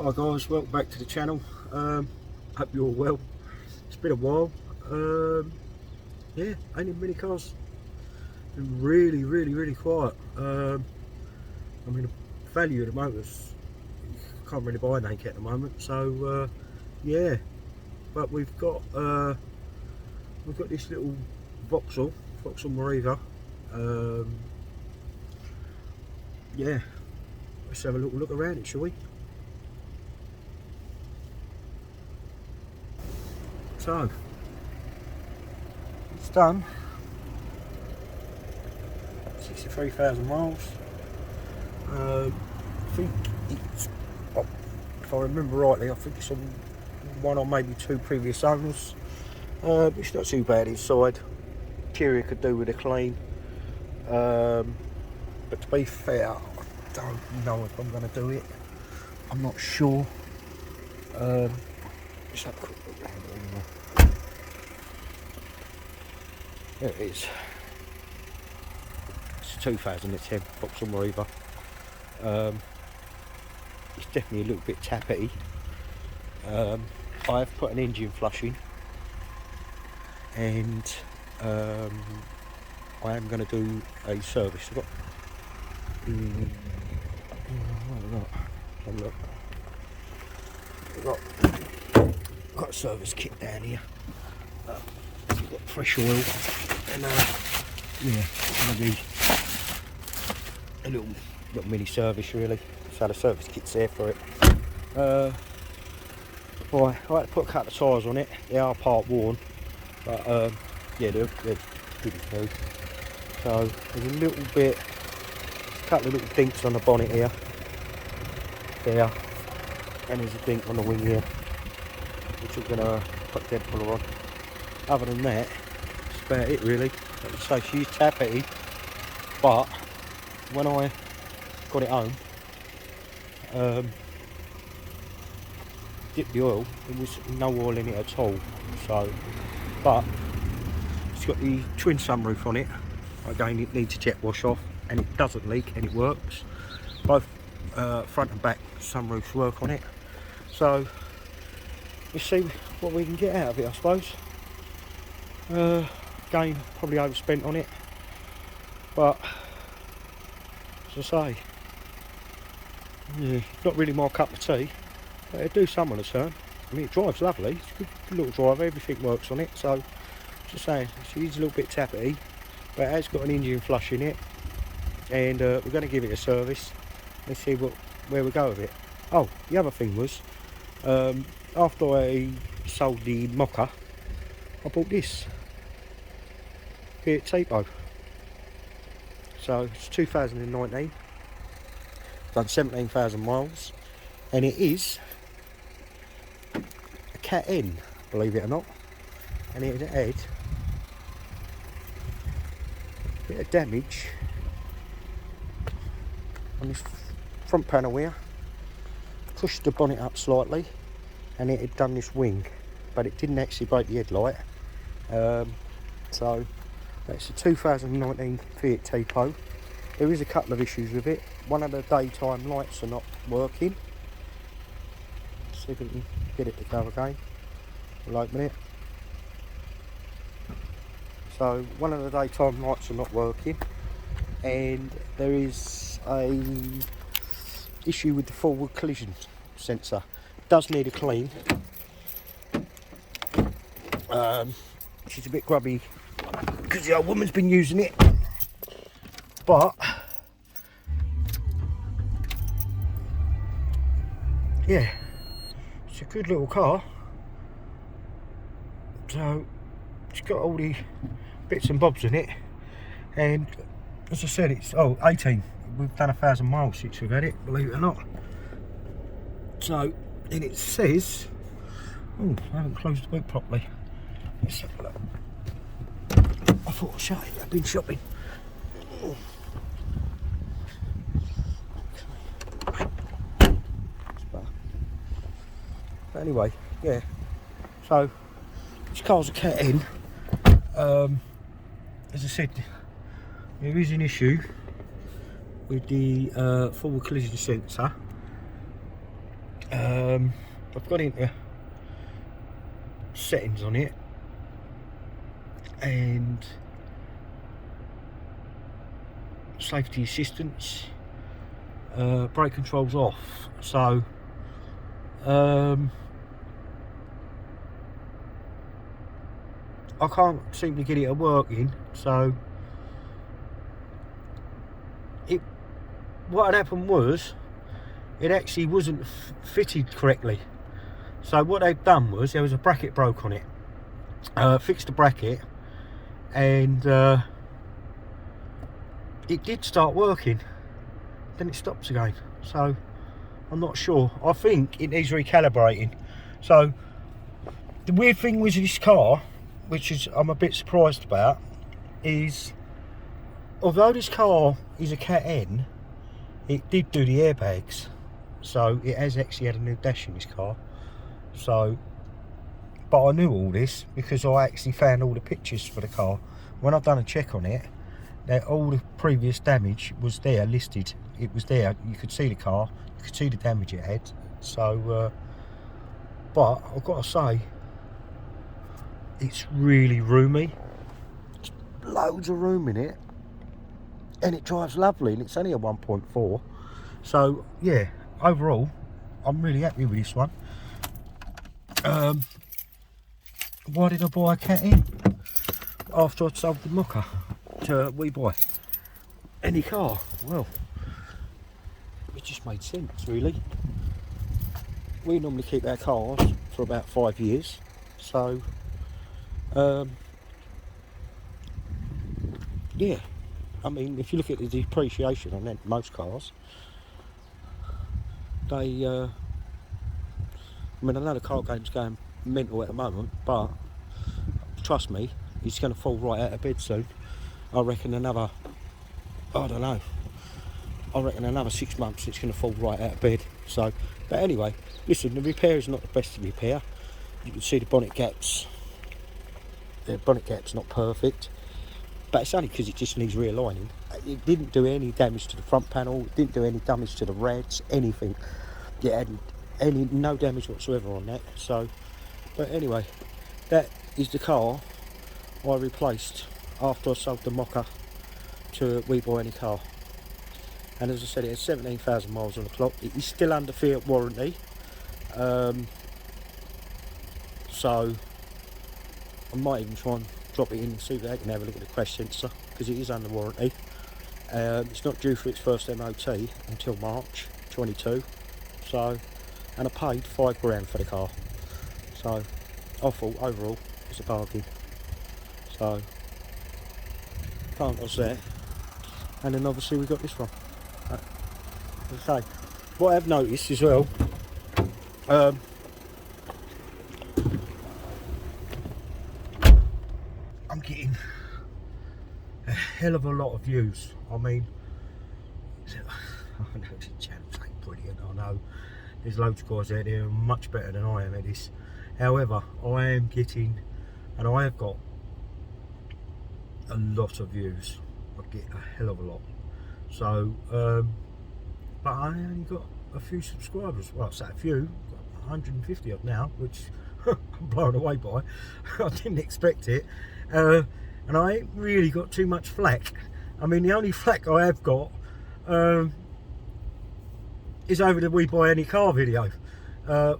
Hi guys, welcome back to the channel. Hope you're all well. It's been a while. Yeah, ain't in many cars. Been really quiet. I mean, the value of the motors, can't really buy naked at the moment. So yeah, but we've got this little Vauxhall Meriva. Yeah, let's have a little look around it, shall we? So it's done 63,000 miles. I think it's, if I remember rightly, I think it's on one or maybe two previous owners. It's not too bad inside. Interior could do with a clean, but to be fair, I don't know if I'm going to do it. I'm not sure. Just have a quick look around it anyway. There it is. It's a 2010 Vauxhall Meriva. It's definitely a little bit tappety. I have put an engine flush in, and I am going to do a service. I've got a service kit down here. We've got fresh oil, and yeah, it's going to be a little mini service really. So the service kit's there for it. Right, I had to put a couple of tyres on it. They are part worn, but yeah, they're good as new. So there's a little bit, a couple of little dinks on the bonnet here, there, and there's a dink on the wing here, which we're going to put dead puller on. Other than that, that's about it really. Like I say, she's tappety, but when I got it home, dipped the oil, there was no oil in it at all. So, but it's got the twin sunroof on it. Again, it needs a jet wash off, and it doesn't leak, and it works. Both front and back sunroofs work on it. So let's see what we can get out of it, I suppose. Again, probably overspent on it, but as I say, yeah, not really my cup of tea, but it'll do someone a turn. I mean, it drives lovely, it's a good little driver, everything works on it. So just saying, she's a little bit tappety, but it has got an engine flush in it, and we're going to give it a service. Let's see where we go with it. Oh, the other thing was, after I sold the Mocha, I bought this Fiat Tipo. So it's 2019, done 17,000 miles, and it is a Cat N, believe it or not, and it had a bit of damage on this front panel here. Pushed the bonnet up slightly, and it had done this wing, but it didn't actually break the headlight. So that's a 2019 Fiat Tipo. There is a couple of issues with it. One of the daytime lights are not working. Let's see if we can get it to go again. We'll open it. So one of the daytime lights are not working, and there is a issue with the forward collision sensor. It does need a clean. She's a bit grubby because the old woman's been using it, but yeah, it's a good little car. So it's got all the bits and bobs in it, and as I said, it's 18. We've done 1,000 miles since we've had it, believe it or not. So, and it says, oh, I haven't closed the boot properly. Let's have a look. I thought I shut it, I've been shopping. Oh. Okay. But anyway, yeah. So, this car's a Cat N. As I said, there is an issue with the forward collision sensor, I've got into settings on it, and safety assistance, brake controls off, so I can't seem to get it working. So what had happened was, it actually wasn't fitted correctly. So what they've done was, there was a bracket broke on it, fixed the bracket, and it did start working, then it stops again. So I'm not sure. I think it needs recalibrating. So the weird thing with this car, which is I'm a bit surprised about, is although this car is a Cat N, it did do the airbags. So it has actually had a new dash in this car. So, but I knew all this because I actually found all the pictures for the car. When I've done a check on it, that all the previous damage was there listed. It was there. You could see the car. You could see the damage it had. So, but I've got to say, it's really roomy. There's loads of room in it, and it drives lovely. And it's only a 1.4. So yeah, overall, I'm really happy with this one. Why did I buy a Cat N after I'd sold the Mocha to We Buy Any Car? Well, it just made sense, really. We normally keep our cars for about 5 years, so yeah, I mean, if you look at the depreciation on most cars, they I mean, I know the car game's going mental at the moment, but trust me, it's going to fall right out of bed soon. I reckon another, I don't know, I reckon another 6 months it's going to fall right out of bed. So, but anyway, listen, the repair is not the best of repair. You can see the bonnet gaps. The bonnet gap's not perfect, but it's only because it just needs realigning. It didn't do any damage to the front panel. It didn't do any damage to the rads, anything. It had no damage whatsoever on that. So, but anyway, that is the car I replaced after I sold the Mocha to We Buy Any Car. And as I said, it has 17,000 miles on the clock. It is still under Fiat warranty, so I might even try and drop it in and see if they can have a look at the crash sensor, because it is under warranty. It's not due for its first MOT until March 22. So, and I paid £5 for the car. So I thought overall it's a bargain. So can't was there. And then obviously we got this one. Okay. What I've noticed as well, I'm getting a hell of a lot of views. I mean, I know the channels ain't brilliant, I know there's loads of guys out there who are much better than I am at this. However, I am getting, and I have got a lot of views. I get a hell of a lot. So, but I only got a few subscribers. Well, I say a few, got 150 odd now, which I'm blown away by. I didn't expect it. And I ain't really got too much flack. I mean, the only flack I have got is over the We Buy Any Car video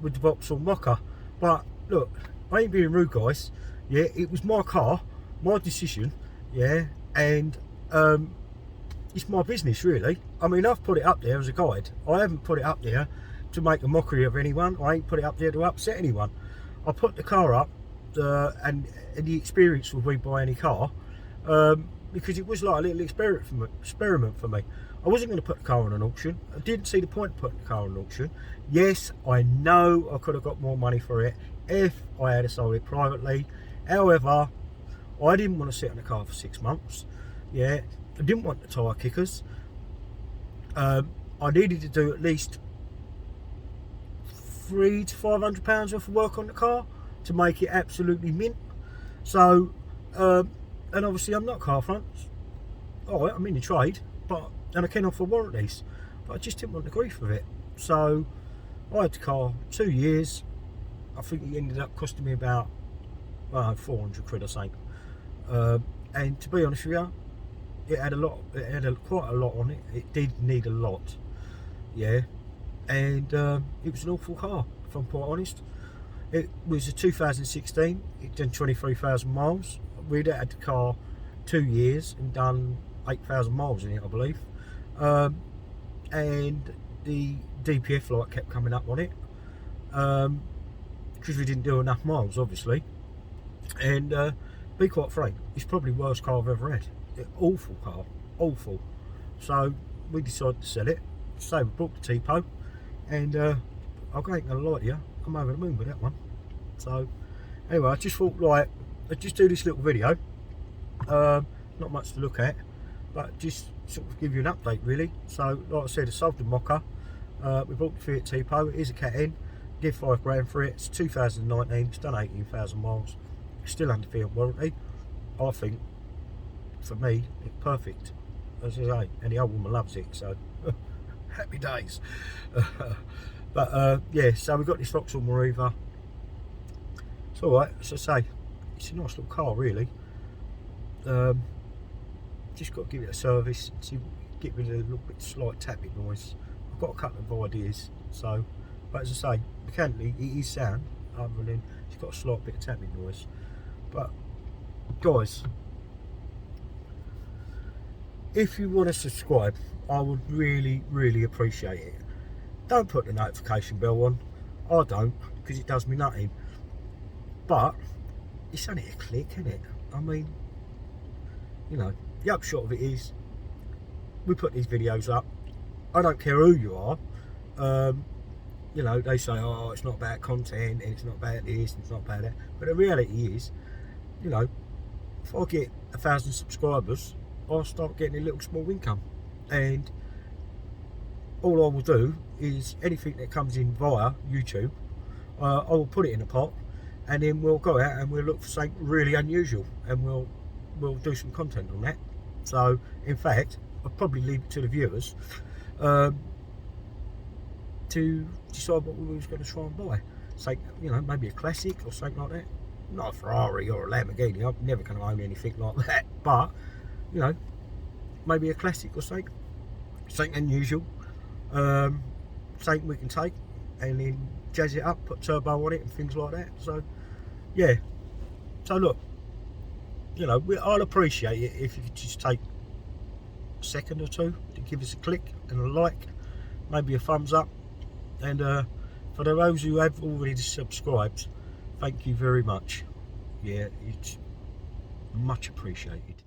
with the Vauxhall Mocha. But look, I ain't being rude, guys. Yeah, it was my car, my decision. Yeah, and it's my business, really. I mean, I've put it up there as a guide. I haven't put it up there to make a mockery of anyone. I ain't put it up there to upset anyone. I put the car up and the experience with We Buy Any Car because it was like a little experiment for me. I wasn't going to put the car on an auction. I didn't see the point of putting the car on an auction. Yes, I know I could have got more money for it if I had sold it privately. However, I didn't want to sit in the car for 6 months. Yeah, I didn't want the tyre kickers. I needed to do at least £300 to £500 worth of work on the car to make it absolutely mint. So, and obviously I'm not car front. Oh, I'm in the trade, and I can offer warranties, but I just didn't want the grief of it. So I had the car 2 years. I think it ended up costing me about 400 quid or something. And to be honest with you, it had quite a lot on it. It did need a lot, yeah. And it was an awful car, if I'm quite honest. It was a 2016. It done 23,000 miles. We'd had the car 2 years and done 8,000 miles in it, I believe. And the DPF light kept coming up on it because we didn't do enough miles, obviously. And be quite frank, it's probably the worst car I've ever had. Awful car, awful. So we decided to sell it. So we bought the Tipo, and I ain't gonna lie to you, I'm over the moon with that one. So anyway, I just thought, like, I'd just do this little video. Not much to look at, but just sort of give you an update, really. So like I said, I sold the Mocha. We bought the Fiat Tipo. It is a cat in. Give 5 grand for it. It's 2019. It's done 18,000 miles. It's still under Fiat warranty. I think, for me, it's perfect. As I say, and the old woman loves it, so happy days. But yeah, so we got this Vauxhall Meriva. It's alright, as I say, it's a nice little car, really. Just got to give it a service, to get rid of a little bit slight tapping noise. I've got a couple of ideas, so, but as I say, mechanically it is sound, other than it's got a slight bit of tapping noise. But guys, if you want to subscribe, I would really appreciate it. Don't put the notification bell on. I don't, because it does me nothing. But it's only a click, isn't it? I mean, you know, the upshot of it is, we put these videos up. I don't care who you are. You know, they say, oh, it's not about content, and it's not about this, and it's not about that. But the reality is, you know, if I get 1,000 subscribers, I'll start getting a little small income. And all I will do is anything that comes in via YouTube, I will put it in a pot, and then we'll go out and we'll look for something really unusual, and we'll do some content on that. So in fact, I'll probably leave it to the viewers to decide what we was going to try and buy. Say, you know, maybe a classic or something like that. Not a Ferrari or a Lamborghini. I'm never going to own anything like that. But you know, maybe a classic or something unusual, something we can take and then jazz it up, put turbo on it and things like that. So yeah, so look, you know, I'll appreciate it if you could just take a second or two to give us a click and a like, maybe a thumbs up. And for those who have already subscribed, thank you very much. Yeah, it's much appreciated.